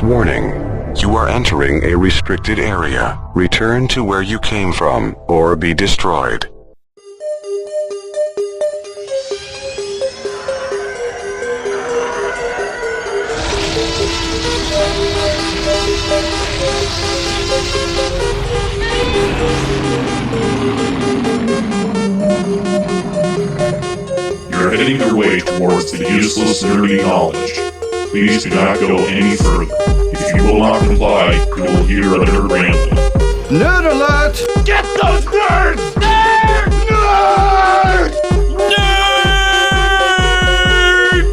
Warning. You are entering a restricted area. Return to where you came from, or be destroyed. You're heading your way towards the useless nerdy knowledge. Please do not go any further. If you will not comply, you will hear a nerd rambling. Nerd alert! Get those nerds! Nerd! Nerd! Nerd!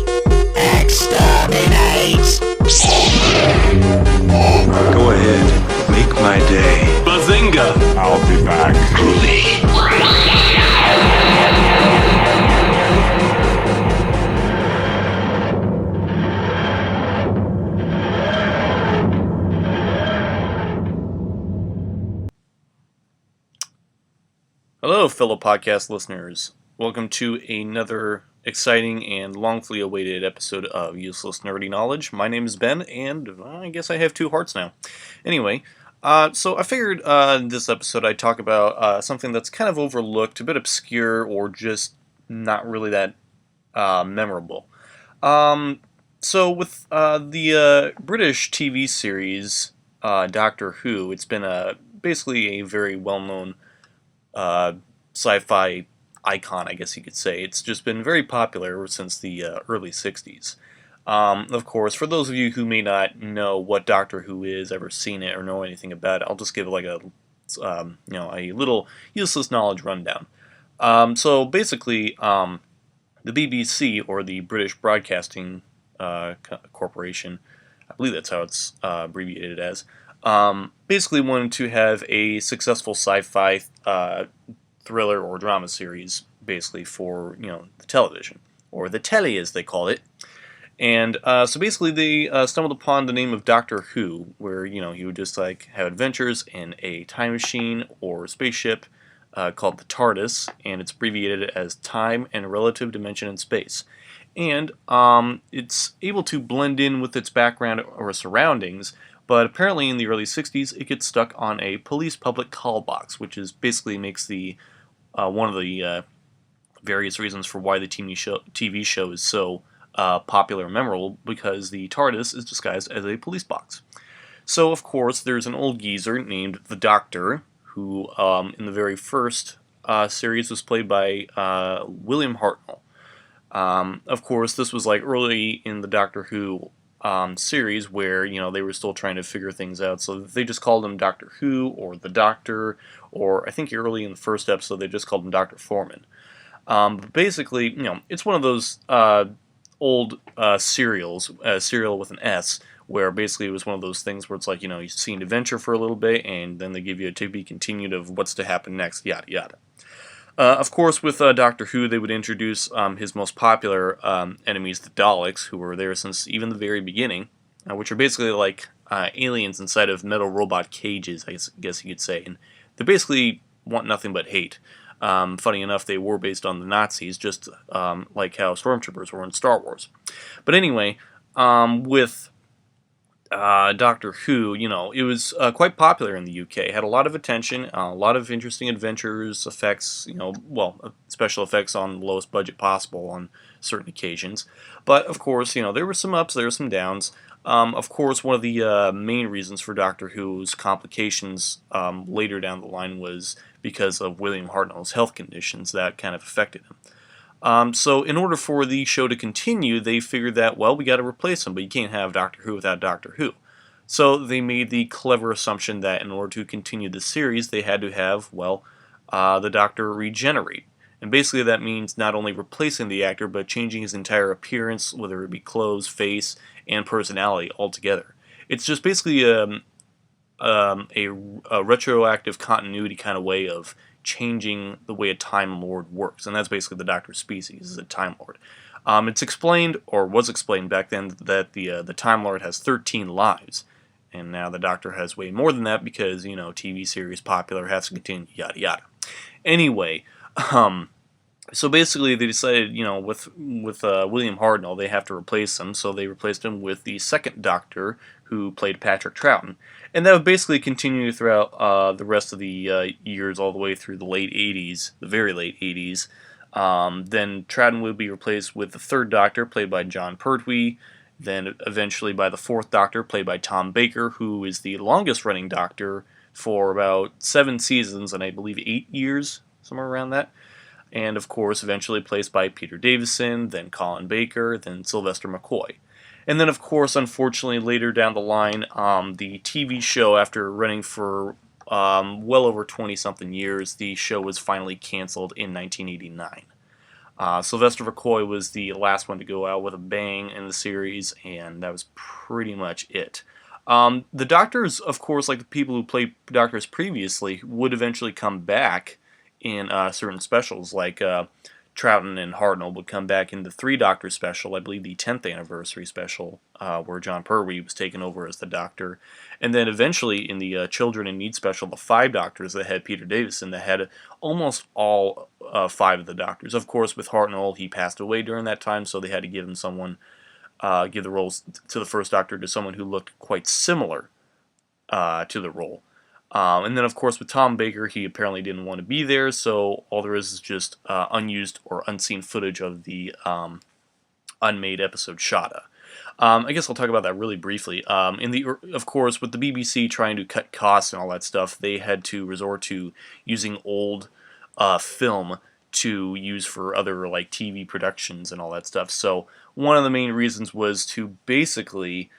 Exterminate! Go ahead, make my day. Bazinga! I'll be back. Hello, fellow podcast listeners. Welcome to another exciting and longfully awaited episode of Useless Nerdy Knowledge. My name is Ben, and I guess I have two hearts now. Anyway, so I figured in this episode I'd talk about something that's kind of overlooked, a bit obscure, or just not really that memorable. So with the British TV series Doctor Who, it's been basically a very well-known sci-fi icon, I guess you could say. It's just been very popular since the early 60s. Of course, for those of you who may not know what Doctor Who is, ever seen it, or know anything about it, I'll just give like a little useless knowledge rundown. So basically, the BBC, or the British Broadcasting Corporation, I believe that's how it's abbreviated as, basically wanted to have a successful sci-fi thriller or drama series, basically for the television, or the telly as they call it. And so basically they stumbled upon the name of Doctor Who, where he would just like have adventures in a time machine or spaceship called the TARDIS, and it's abbreviated as Time and Relative Dimension in Space. And it's able to blend in with its background or surroundings. But apparently in the early 60s, it gets stuck on a police public call box, which is basically makes the one of the various reasons for why the TV show is so popular and memorable, because the TARDIS is disguised as a police box. So, of course, there's an old geezer named the Doctor, who in the very first series was played by William Hartnell. Of course, this was like early in the Doctor Who series where they were still trying to figure things out, so they just called him Doctor Who or the Doctor, or I think early in the first episode they just called him Dr. Foreman. But basically, it's one of those old serials, serial with an S, where basically it was one of those things where it's like you see an adventure for a little bit and then they give you a to be continued of what's to happen next, yada yada. Of course, with Doctor Who, they would introduce his most popular enemies, the Daleks, who were there since even the very beginning, which are basically like aliens inside of metal robot cages, I guess you could say. And they basically want nothing but hate. Funny enough, they were based on the Nazis, just like how Stormtroopers were in Star Wars. But anyway, with Doctor Who, it was quite popular in the UK. It had a lot of attention, a lot of interesting adventures, effects, special effects on the lowest budget possible on certain occasions. But, of course, there were some ups, there were some downs. Of course, one of the main reasons for Doctor Who's complications later down the line was because of William Hartnell's health conditions that kind of affected him. So in order for the show to continue, they figured that, well, we got to replace him, but you can't have Doctor Who without Doctor Who. So they made the clever assumption that in order to continue the series, they had to have, the Doctor regenerate. And basically that means not only replacing the actor, but changing his entire appearance, whether it be clothes, face, and personality altogether. It's just basically a retroactive continuity kind of way of changing the way a Time Lord works, and that's basically the Doctor's species, is a Time Lord. It's explained, or was explained back then, that the Time Lord has 13 lives, and now the Doctor has way more than that because, TV series popular, has to continue, yada yada. Anyway, So basically, they decided, with William Hartnell, they have to replace him. So they replaced him with the second Doctor, who played Patrick Troughton, and that would basically continue throughout the rest of the years, all the way through the late '80s, the very late '80s. Then Troughton would be replaced with the third Doctor, played by John Pertwee. Then eventually by the fourth Doctor, played by Tom Baker, who is the longest-running Doctor for about 7 seasons and I believe 8 years, somewhere around that. And of course, eventually placed by Peter Davison, then Colin Baker, then Sylvester McCoy. And then, of course, unfortunately, later down the line, the TV show, after running for well over 20-something years, the show was finally canceled in 1989. Sylvester McCoy was the last one to go out with a bang in the series, and that was pretty much it. The Doctors, of course, like the people who played Doctors previously, would eventually come back in certain specials, like Troughton and Hartnell would come back in the Three Doctors special, I believe the 10th anniversary special, where John Pertwee was taken over as the Doctor. And then eventually in the Children in Need special, the Five Doctors that had Peter Davison, that had almost all 5 of the Doctors. Of course, with Hartnell, he passed away during that time, so they had to give him someone, give the roles to the first Doctor to someone who looked quite similar to the role. And then, of course, with Tom Baker, he apparently didn't want to be there, so all there is just unused or unseen footage of the unmade episode Shada. I guess I'll talk about that really briefly. Of course, with the BBC trying to cut costs and all that stuff, they had to resort to using old film to use for other like TV productions and all that stuff. So one of the main reasons was to basically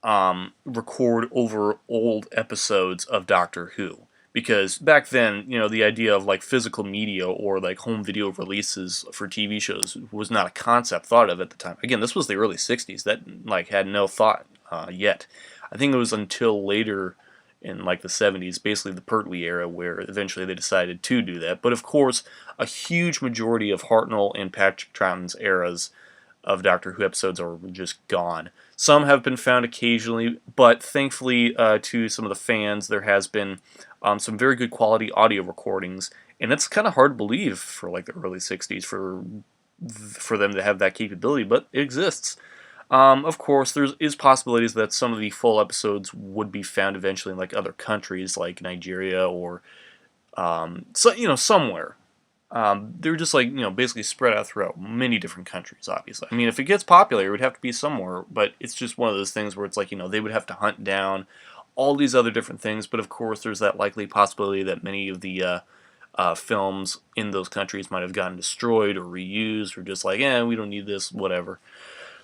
record over old episodes of Doctor Who. Because back then, the idea of like physical media or like home video releases for TV shows was not a concept thought of at the time. Again, this was the early '60s. That like had no thought yet. I think it was until later in like the '70s, basically the Pertwee era, where eventually they decided to do that. But of course, a huge majority of Hartnell and Patrick Troughton's eras of Doctor Who episodes are just gone. Some have been found occasionally, but thankfully to some of the fans, there has been some very good quality audio recordings, and it's kind of hard to believe for like the early '60s for them to have that capability, but it exists. Of course, there is possibilities that some of the full episodes would be found eventually in like other countries, like Nigeria or somewhere. They're just like, basically spread out throughout many different countries, obviously. I mean, if it gets popular, it would have to be somewhere, but it's just one of those things where it's like, they would have to hunt down all these other different things, but of course there's that likely possibility that many of the films in those countries might have gotten destroyed or reused, or just like, we don't need this, whatever.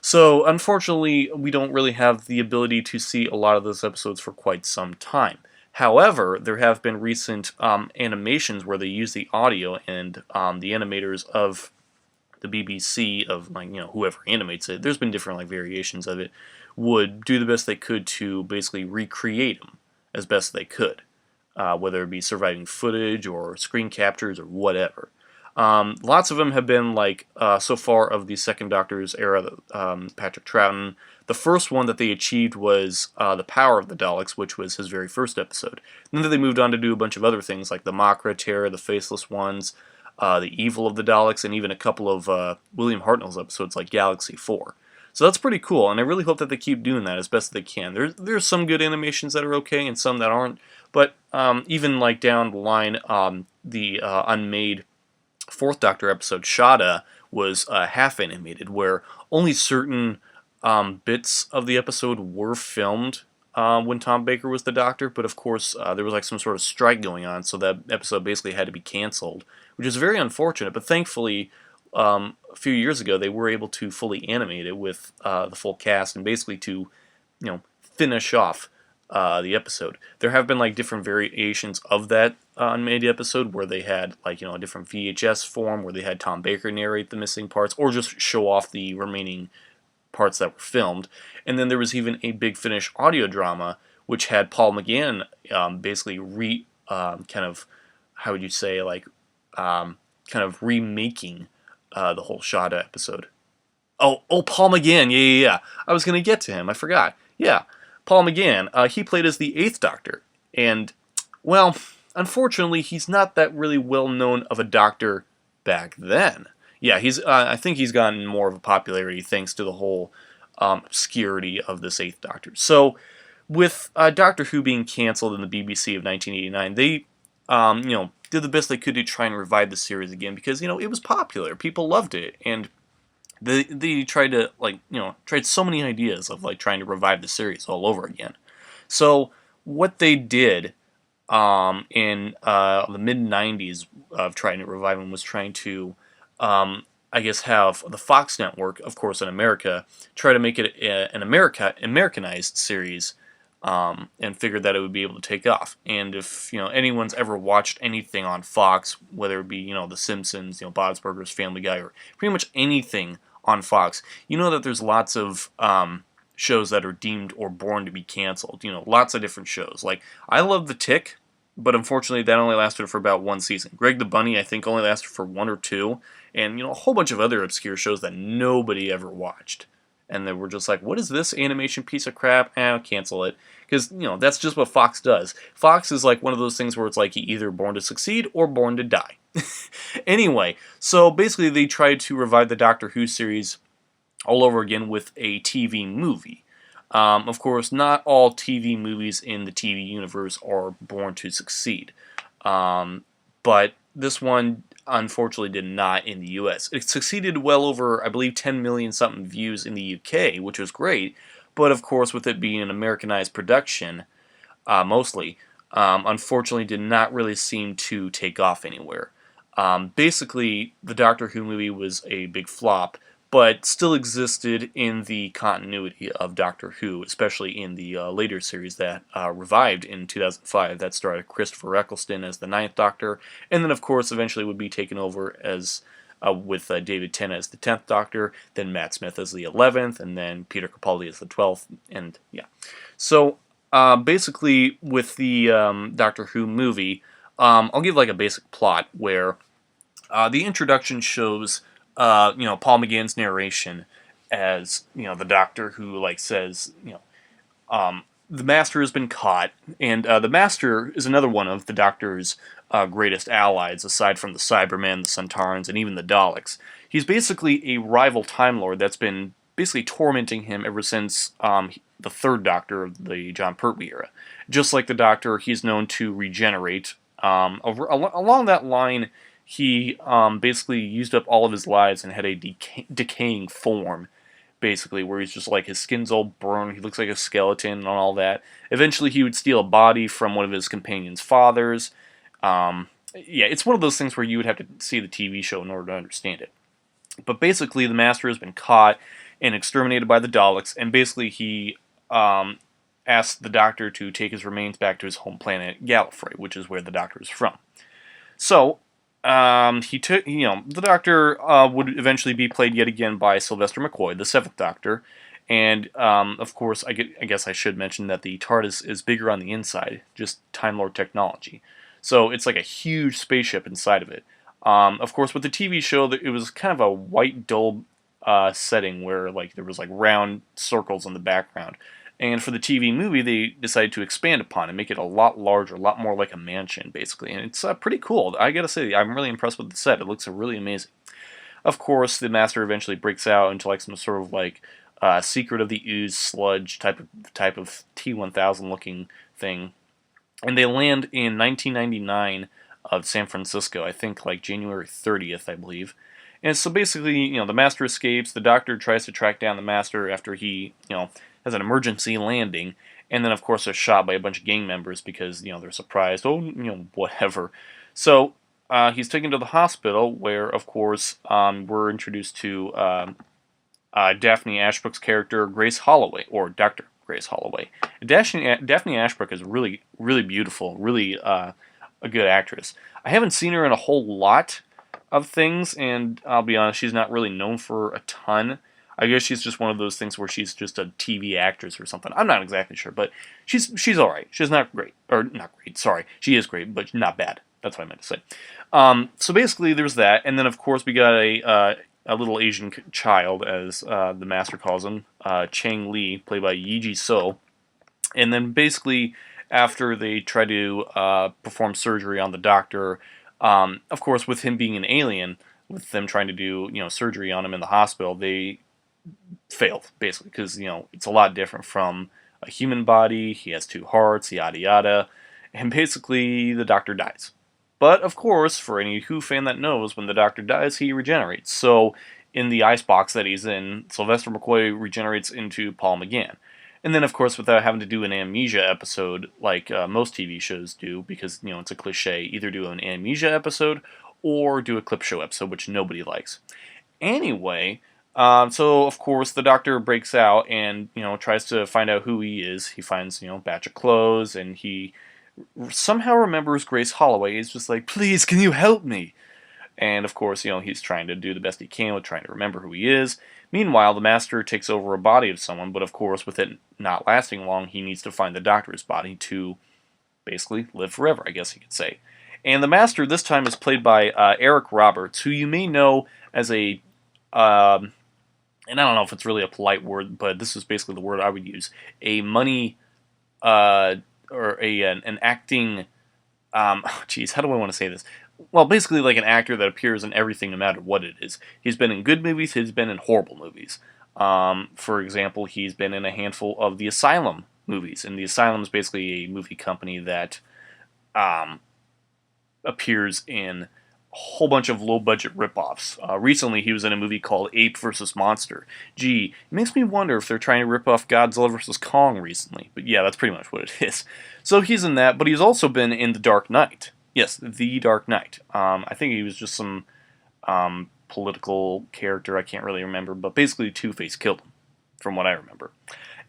So, unfortunately, we don't really have the ability to see a lot of those episodes for quite some time. However, there have been recent animations where they use the audio, and the animators of the BBC, of like whoever animates it, there's been different like variations of it, would do the best they could to basically recreate them as best they could, whether it be surviving footage or screen captures or whatever. Lots of them have been like so far of the Second Doctor's era, Patrick Troughton. The first one that they achieved was The Power of the Daleks, which was his very first episode. And then they moved on to do a bunch of other things like the Makra Terror, the Faceless Ones, the Evil of the Daleks, and even a couple of William Hartnell's episodes like Galaxy 4. So that's pretty cool, and I really hope that they keep doing that as best they can. There's some good animations that are okay and some that aren't, but even like down the line, the unmade Fourth Doctor episode Shada was half animated, where only certain bits of the episode were filmed when Tom Baker was the Doctor, but of course there was like some sort of strike going on, so that episode basically had to be canceled, which is very unfortunate. But thankfully, a few years ago, they were able to fully animate it with the full cast and basically to, finish off the episode. There have been like different variations of that unmade episode where they had like a different VHS form where they had Tom Baker narrate the missing parts or just show off the remaining parts that were filmed. And then there was even a Big Finish audio drama which had Paul McGann basically kind of, how would you say, like kind of remaking the whole Shada episode. Oh, Paul McGann, yeah. I was going to get to him, I forgot. Yeah, Paul McGann, he played as the Eighth Doctor, and, well, unfortunately, he's not that really well known of a Doctor back then. Yeah, I think he's gotten more of a popularity thanks to the whole obscurity of this Eighth Doctor. So, with Doctor Who being canceled in the BBC of 1989, they, did the best they could to try and revive the series again because it was popular, people loved it, and they tried to tried so many ideas of trying to revive the series all over again. So what they did in the mid '90s of trying to revive them was trying to, I guess, have the Fox network, of course, in America, try to make it an Americanized series, and figured that it would be able to take off. And if anyone's ever watched anything on Fox, whether it be The Simpsons, Bob's Burgers, Family Guy, or pretty much anything on Fox, you know that there's lots of shows that are deemed or born to be canceled. Lots of different shows. Like, I love The Tick, but unfortunately that only lasted for about one season. Greg the Bunny, I think, only lasted for one or two, and a whole bunch of other obscure shows that nobody ever watched. And they were just like, what is this animation piece of crap? Cancel it. Because, that's just what Fox does. Fox is like one of those things where it's like you're either born to succeed or born to die. Anyway, so basically they tried to revive the Doctor Who series all over again with a TV movie. Of course, not all TV movies in the TV universe are born to succeed. But this one, unfortunately, did not in the US. It succeeded well over, I believe, 10 million something views in the UK, which was great. But of course, with it being an Americanized production, mostly, unfortunately did not really seem to take off anywhere. Basically, the Doctor Who movie was a big flop, but still existed in the continuity of Doctor Who, especially in the later series that revived in 2005 that starred Christopher Eccleston as the Ninth Doctor, and then of course eventually would be taken over as with David Tennant as the 10th Doctor, then Matt Smith as the 11th, and then Peter Capaldi as the 12th, and yeah. So basically with the Doctor Who movie, I'll give a basic plot where the introduction shows Paul McGann's narration as the Doctor who says the Master has been caught, and the Master is another one of the Doctor's greatest allies, aside from the Cybermen, the Centaurans, and even the Daleks. He's basically a rival Time Lord that's been basically tormenting him ever since the third Doctor of the Jon Pertwee era. Just like the Doctor, he's known to regenerate. Along that line, he basically used up all of his lives and had a decaying form, basically, where he's just his skin's all burned, he looks like a skeleton and all that. Eventually he would steal a body from one of his companion's fathers. Yeah, it's one of those things where you would have to see the TV show in order to understand it. But basically the Master has been caught and exterminated by the Daleks, and basically he asked the Doctor to take his remains back to his home planet, Gallifrey, which is where the Doctor is from. So he took, the Doctor would eventually be played yet again by Sylvester McCoy, the Seventh Doctor, and of course, I guess I should mention that the TARDIS is bigger on the inside, just Time Lord technology. So it's like a huge spaceship inside of it. Of course, with the TV show, it was kind of a white, dull setting where there was round circles in the background. And for the TV movie, they decided to expand upon it, make it a lot larger, a lot more like a mansion, basically. And it's pretty cool. I gotta say, I'm really impressed with the set. It looks really amazing. Of course, the Master eventually breaks out into some sort of Secret of the Ooze sludge type of T-1000 looking thing. And they land in 1999 of San Francisco, I think January 30th, I believe. And so basically, the Master escapes. The Doctor tries to track down the Master after he, has an emergency landing, and then of course they're shot by a bunch of gang members because they're surprised. Oh, whatever. So he's taken to the hospital, where of course we're introduced to Daphne Ashbrook's character Grace Holloway, or Dr. Grace Holloway. Daphne Ashbrook is really, really beautiful, really a good actress. I haven't seen her in a whole lot of things, and I'll be honest, she's not really known for a ton. I guess she's just one of those things where she's just a TV actress or something. I'm not exactly sure, but she's all right. She's not great, or not great. Sorry, she is great, but not bad. That's what I meant to say. So basically, there's that, and then of course we got a little Asian child, as the Master calls him, Chang Li, played by Yi So, and then basically after they try to perform surgery on the Doctor, of course with him being an alien, with them trying to do surgery on him in the hospital, they failed basically because it's a lot different from a human body. He has two hearts, yada yada, and basically the Doctor dies. But of course, for any Who fan that knows, when the Doctor dies, he regenerates. So in the icebox that he's in, Sylvester McCoy regenerates into Paul McGann. And then, of course, without having to do an amnesia episode like most TV shows do, because it's a cliche, either do an amnesia episode or do a clip show episode, which nobody likes. Anyway, so of course the Doctor breaks out and tries to find out who he is. He finds a batch of clothes, and he somehow remembers Grace Holloway. He's just like, please, can you help me? And of course, he's trying to do the best he can with trying to remember who he is. Meanwhile, the Master takes over a body of someone, but of course, with it not lasting long, he needs to find the Doctor's body to basically live forever, I guess you could say. And the Master this time is played by Eric Roberts, who you may know as a, and I don't know if it's really a polite word, but this is basically the word I would use, a money, or an acting, geez, how do I want to say this? Well, basically like an actor that appears in everything no matter what it is. He's been in good movies, he's been in horrible movies. For example, he's been in a handful of the Asylum movies, and the Asylum is basically a movie company that appears in a whole bunch of low-budget ripoffs. Recently, he was in a movie called Ape vs. Monster. Gee, it makes me wonder if they're trying to rip off Godzilla vs. Kong recently. But yeah, that's pretty much what it is. So he's in that, but he's also been in The Dark Knight. Yes, The Dark Knight. I think he was just some political character, I can't really remember, but basically Two-Face killed him, from what I remember.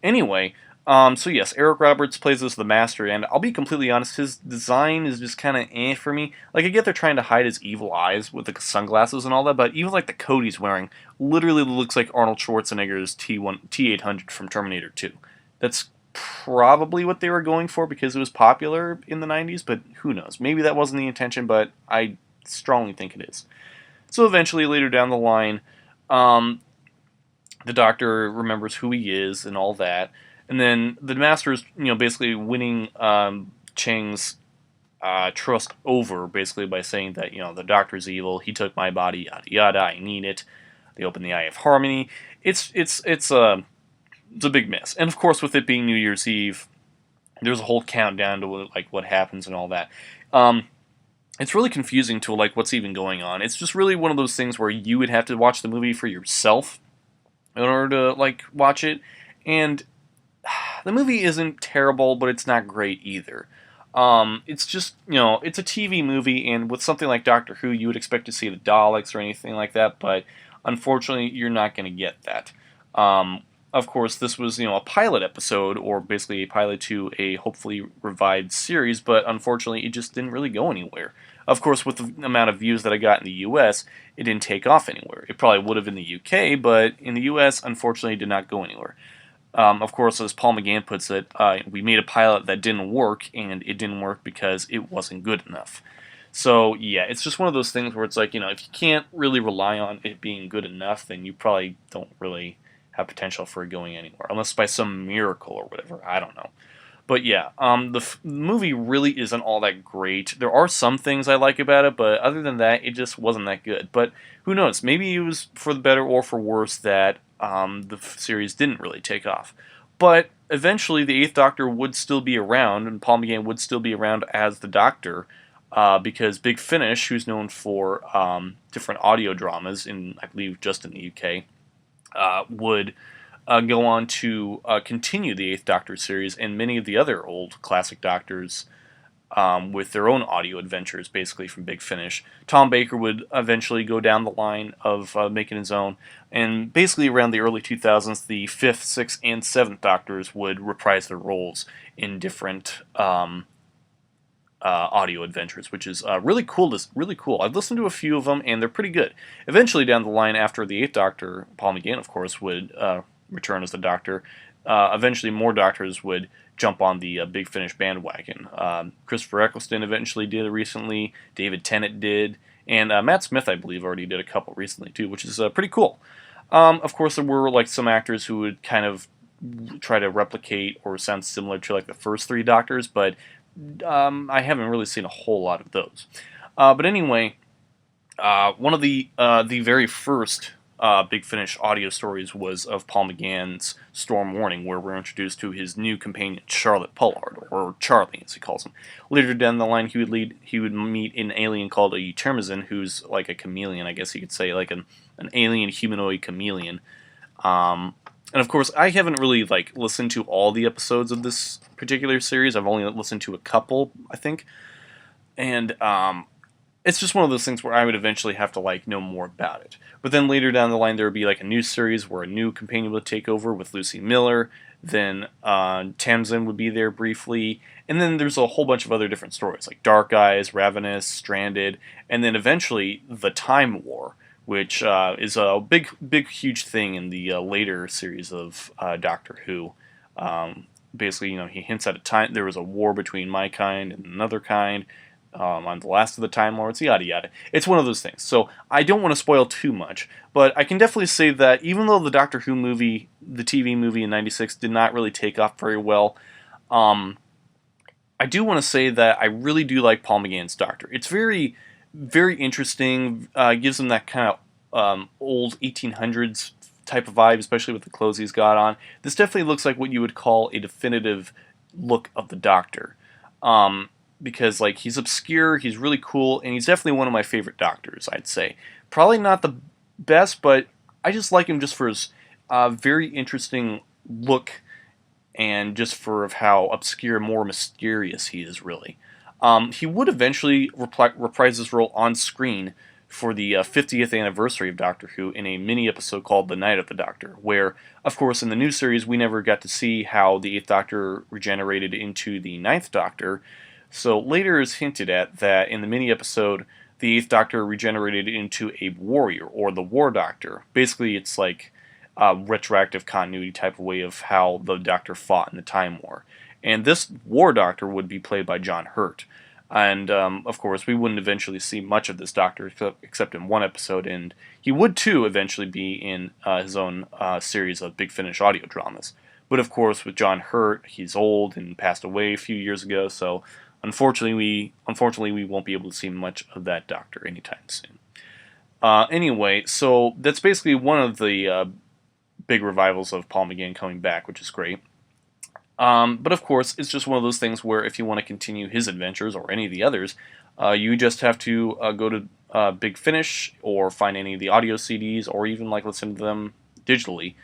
Anyway, so yes, Eric Roberts plays as the Master, and I'll be completely honest, his design is just kind of for me. Like, I get they're trying to hide his evil eyes with the sunglasses and all that, but even like the coat he's wearing literally looks like Arnold Schwarzenegger's T800 from Terminator 2. That's probably what they were going for because it was popular in the 90s, but who knows? Maybe that wasn't the intention, but I strongly think it is. So eventually, later down the line, the Doctor remembers who he is and all that, and then the Master is, basically winning Chang's trust over, basically by saying that, the Doctor's evil, he took my body, yada yada, I need it. They open the Eye of Harmony. It's a big mess. And of course, with it being New Year's Eve, there's a whole countdown to what happens and all that. It's really confusing to what's even going on. It's just really one of those things where you would have to watch the movie for yourself in order to watch it. And the movie isn't terrible, but it's not great either. It's just, it's a TV movie, and with something like Doctor Who, you would expect to see the Daleks or anything like that, but unfortunately, you're not going to get that. Of course, this was, a pilot episode, or basically a pilot to a hopefully revived series, but unfortunately, it just didn't really go anywhere. Of course, with the amount of views that I got in the US, it didn't take off anywhere. It probably would have in the UK, but in the US, unfortunately, it did not go anywhere. Of course, as Paul McGann puts it, we made a pilot that didn't work, and it didn't work because it wasn't good enough. So, yeah, it's just one of those things where it's like, if you can't really rely on it being good enough, then you probably don't really have potential for it going anywhere, unless by some miracle or whatever. I don't know. But yeah, the movie really isn't all that great. There are some things I like about it, but other than that, it just wasn't that good. But who knows? Maybe it was for the better or for worse that the series didn't really take off. But eventually, the Eighth Doctor would still be around, and Paul McGann would still be around as the Doctor, because Big Finish, who's known for different audio dramas, I believe just in the UK, would go on to continue the Eighth Doctor series and many of the other old classic Doctors with their own audio adventures, basically from Big Finish. Tom Baker would eventually go down the line of making his own, and basically around the early 2000s, the 5th, 6th, and 7th Doctors would reprise their roles in different audio adventures, which is really cool. I've listened to a few of them, and they're pretty good. Eventually, down the line, after the 8th Doctor, Paul McGann, of course, would return as the Doctor. Eventually, more Doctors would jump on the Big Finish bandwagon. Christopher Eccleston eventually did it recently. David Tennant did. And Matt Smith, I believe, already did a couple recently, too, which is pretty cool. Of course, there were some actors who would kind of try to replicate or sound similar to the first 3 Doctors, but I haven't really seen a whole lot of those. But anyway, One of the very first Big Finish audio stories was of Paul McGann's Storm Warning, where we're introduced to his new companion, Charlotte Pollard, or Charlie, as he calls him. Later down the line, he would meet an alien called a Termazin, who's like a chameleon, I guess you could say, like an alien humanoid chameleon. And of course, I haven't really listened to all the episodes of this particular series. I've only listened to a couple, I think, and it's just one of those things where I would eventually have to know more about it. But then later down the line, there would be a new series where a new companion would take over with Lucy Miller. Then Tamsin would be there briefly, and then there's a whole bunch of other different stories like Dark Eyes, Ravenous, Stranded, and then eventually the Time War, which is a big, huge thing in the later series of Doctor Who. Basically, he hints at a time there was a war between my kind and another kind. On the last of the Time Lords, yada yada. It's one of those things. So I don't want to spoil too much, but I can definitely say that even though the Doctor Who movie, the TV movie in '96, did not really take off very well, I do want to say that I really do like Paul McGann's Doctor. It's very, very interesting. Gives him that kind of old 1800s type of vibe, especially with the clothes he's got on. This definitely looks like what you would call a definitive look of the Doctor. Because he's obscure, he's really cool, and he's definitely one of my favorite Doctors, I'd say. Probably not the best, but I just like him just for his very interesting look and just for how obscure, more mysterious he is, really. He would eventually reprise his role on screen for the 50th anniversary of Doctor Who in a mini-episode called The Night of the Doctor, where, of course, in the new series, we never got to see how the 8th Doctor regenerated into the 9th Doctor. So later is hinted at that in the mini-episode, the 8th Doctor regenerated into a warrior, or the War Doctor. Basically, it's like a retroactive continuity type of way of how the Doctor fought in the Time War. And this War Doctor would be played by John Hurt. And, of course, we wouldn't eventually see much of this Doctor except in one episode, and he would, too, eventually be in his own series of Big Finish audio dramas. But, of course, with John Hurt, he's old and passed away a few years ago, so unfortunately, we won't be able to see much of that Doctor anytime soon. Anyway, so that's basically one of the big revivals of Paul McGann coming back, which is great. But of course, it's just one of those things where if you want to continue his adventures or any of the others, you just have to go to Big Finish or find any of the audio CDs or even listen to them digitally.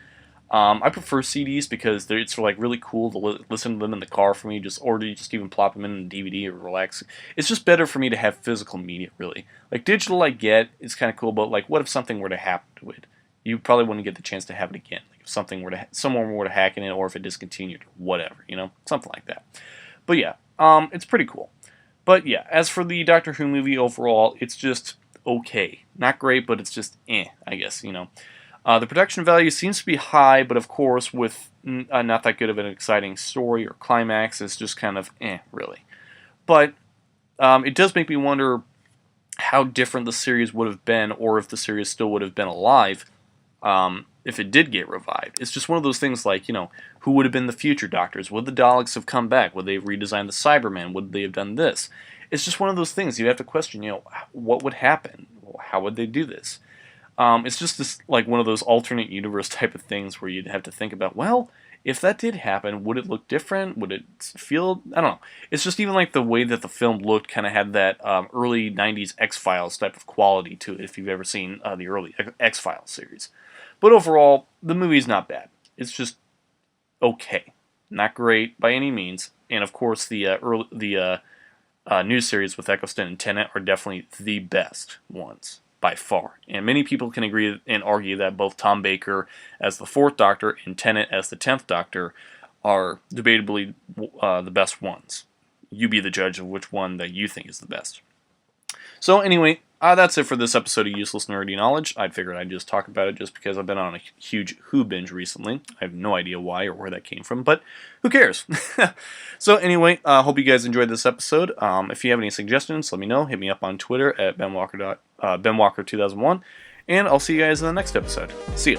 I prefer CDs because it's really cool to listen to them in the car for me, or to just even plop them in a DVD or relax. It's just better for me to have physical media, really. Digital I get, it's kind of cool, but what if something were to happen to it? You probably wouldn't get the chance to have it again. If someone were to hack in it, or if it discontinued, or whatever, something like that. But yeah, it's pretty cool. But yeah, as for the Doctor Who movie overall, it's just okay. Not great, but it's just I guess, The production value seems to be high, but of course, with not that good of an exciting story or climax, it's just kind of really. But it does make me wonder how different the series would have been, or if the series still would have been alive if it did get revived. It's just one of those things who would have been the future Doctors? Would the Daleks have come back? Would they have redesigned the Cybermen? Would they have done this? It's just one of those things you have to question, what would happen? How would they do this? It's just this one of those alternate universe type of things where you'd have to think about, well, if that did happen, would it look different? Would it feel, I don't know. It's just even the way that the film looked kind of had that early 90s X-Files type of quality to it, if you've ever seen the early X-Files series. But overall, the movie's not bad. It's just okay. Not great by any means. And of course, the new series with Eccleston and Tennant are definitely the best ones, by far. And many people can agree and argue that both Tom Baker as the 4th Doctor and Tennant as the 10th Doctor are debatably the best ones. You be the judge of which one that you think is the best. So anyway, that's it for this episode of Useless Nerdy Knowledge. I figured I'd just talk about it just because I've been on a huge Who binge recently. I have no idea why or where that came from, but who cares? So anyway, hope you guys enjoyed this episode. If you have any suggestions, let me know. Hit me up on Twitter at benwalker2001, and I'll see you guys in the next episode. See ya.